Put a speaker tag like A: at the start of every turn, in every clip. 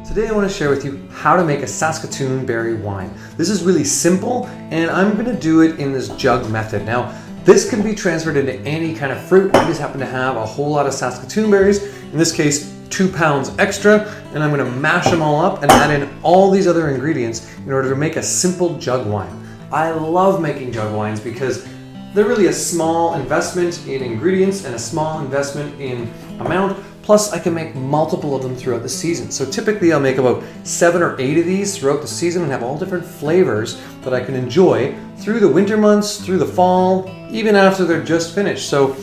A: Today I want to share with you how to make a Saskatoon berry wine. This is really simple and I'm going to do it in this jug method. Now this can be transferred into any kind of fruit. I just happen to have a whole lot of Saskatoon berries, in this case 2 pounds extra, and I'm going to mash them all up and add in all these other ingredients in order to make a simple jug wine. I love making jug wines because they're really a small investment in ingredients and a small investment in amount. Plus, I can make multiple of them throughout the season. So typically I'll make about 7 or 8 of these throughout the season and have all different flavors that I can enjoy through the winter months, through the fall, even after they're just finished. So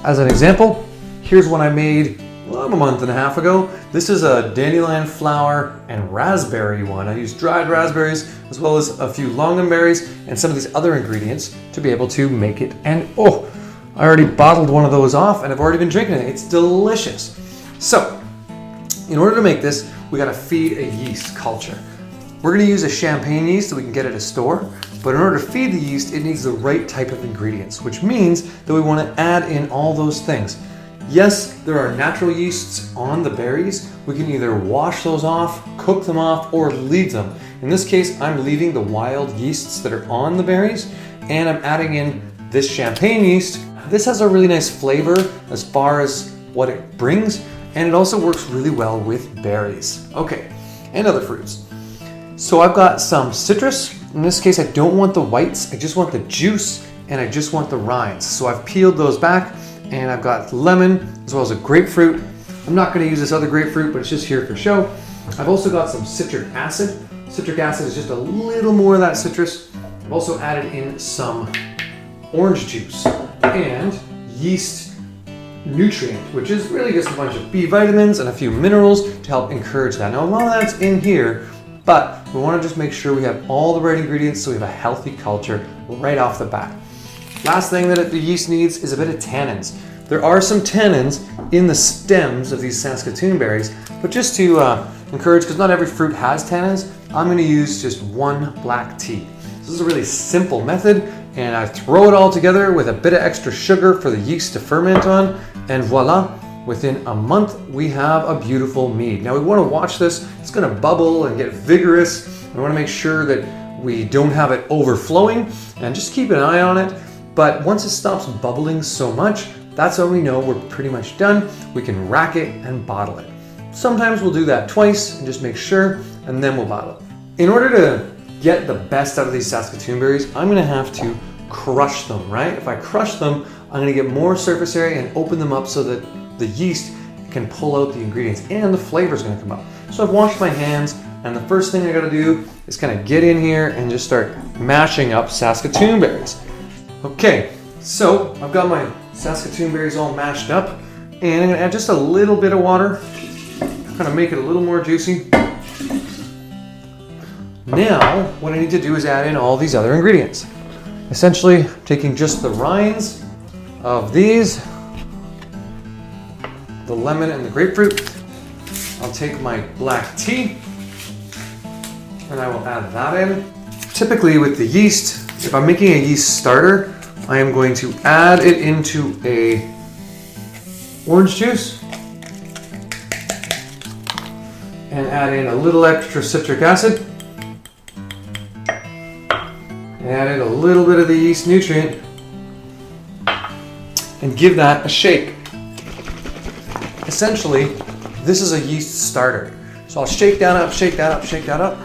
A: as an example, here's one I made a month and a half ago. This is a dandelion flower and raspberry one. I used dried raspberries as well as a few longanberries and some of these other ingredients to be able to make it. And oh, I already bottled one of those off and I've already been drinking it. It's delicious. So, in order to make this, we gotta feed a yeast culture. We're gonna use a champagne yeast that we can get at a store, but in order to feed the yeast, it needs the right type of ingredients, which means that we wanna add in all those things. Yes, there are natural yeasts on the berries. We can either wash those off, cook them off, or leave them. In this case, I'm leaving the wild yeasts that are on the berries, and I'm adding in this champagne yeast. This has a really nice flavor as far as what it brings, and it also works really well with berries. Okay, and other fruits. So I've got some citrus. In this case, I don't want the whites, I just want the juice, and I just want the rinds. So I've peeled those back, and I've got lemon, as well as a grapefruit. I'm not gonna use this other grapefruit, but it's just here for show. I've also got some citric acid. Citric acid is just a little more of that citrus. I've also added in some orange juice and yeast nutrient, which is really just a bunch of B vitamins and a few minerals to help encourage that. Now a lot of that's in here, but we want to just make sure we have all the right ingredients so we have a healthy culture right off the bat. Last thing that the yeast needs is a bit of tannins. There are some tannins in the stems of these Saskatoon berries, but just to encourage, because not every fruit has tannins, I'm going to use just 1 black tea. This is a really simple method, and I throw it all together with a bit of extra sugar for the yeast to ferment on, and voila, within a month we have a beautiful mead. Now we want to watch this. It's going to bubble and get vigorous. We want to make sure that we don't have it overflowing, and just keep an eye on it. But once it stops bubbling so much, that's when we know we're pretty much done. We can rack it and bottle it. Sometimes we'll do that twice and just make sure, and then we'll bottle it. In order to get the best out of these Saskatoon berries, I'm gonna have to crush them, right? If I crush them, I'm gonna get more surface area and open them up so that the yeast can pull out the ingredients and the flavor is gonna come out. So I've washed my hands, and the first thing I gotta do is kind of get in here and just start mashing up Saskatoon berries. Okay, so I've got my Saskatoon berries all mashed up, and I'm gonna add just a little bit of water, kind of make it a little more juicy. Now, what I need to do is add in all these other ingredients. Essentially, taking just the rinds of these, the lemon and the grapefruit. I'll take my black tea, and I will add that in. Typically with the yeast, if I'm making a yeast starter, I am going to add it into a orange juice and add in a little extra citric acid. Add in a little bit of the yeast nutrient and give that a shake. Essentially, this is a yeast starter. So I'll shake that up, shake that up, shake that up.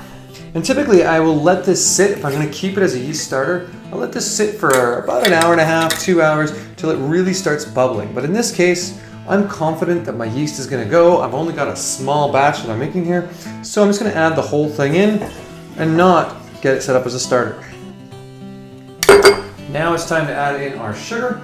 A: And typically I will let this sit, if I'm gonna keep it as a yeast starter, I'll let this sit for about an hour and a half, 2 hours, till it really starts bubbling. But in this case, I'm confident that my yeast is gonna go. I've only got a small batch that I'm making here, so I'm just gonna add the whole thing in and not get it set up as a starter. Now it's time to add in our sugar.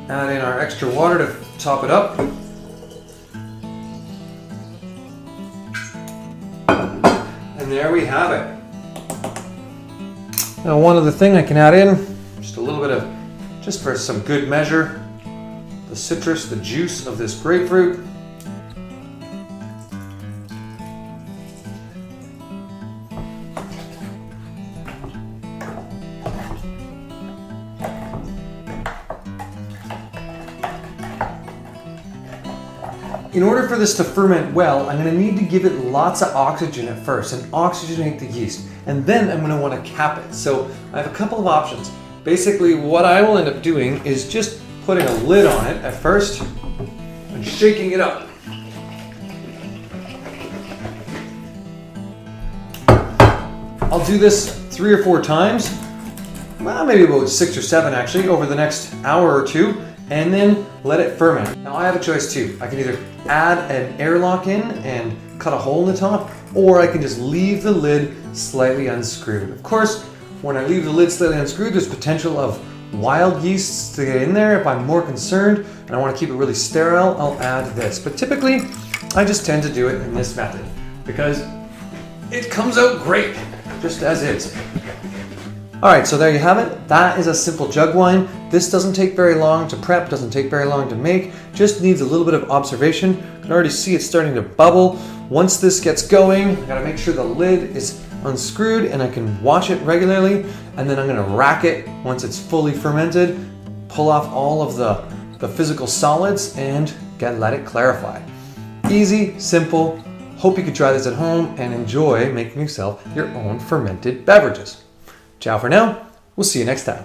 A: Add in our extra water to top it up. And there we have it. Now one other thing I can add in, just a little bit of, just for some good measure, the citrus, the juice of this grapefruit. In order for this to ferment well, I'm going to need to give it lots of oxygen at first and oxygenate the yeast. And then I'm going to want to cap it. So I have a couple of options. Basically, what I will end up doing is just putting a lid on it at first and shaking it up. I'll do this 3 or 4 times, well, maybe about 6 or 7 actually, over the next hour or 2, and then let it ferment. Now I have a choice too. I can either add an airlock in and cut a hole in the top, or I can just leave the lid slightly unscrewed. Of course, when I leave the lid slightly unscrewed, there's potential of wild yeasts to get in there. If I'm more concerned and I want to keep it really sterile, I'll add this. But typically, I just tend to do it in this method because it comes out great, just as is. All right, so there you have it. That is a simple jug wine. This doesn't take very long to prep, doesn't take very long to make, just needs a little bit of observation. You can already see it's starting to bubble. Once this gets going, I gotta make sure the lid is unscrewed and I can wash it regularly, and then I'm gonna rack it once it's fully fermented, pull off all of the physical solids and let it clarify. Easy, simple. Hope you can try this at home and enjoy making yourself your own fermented beverages. Ciao for now. We'll see you next time.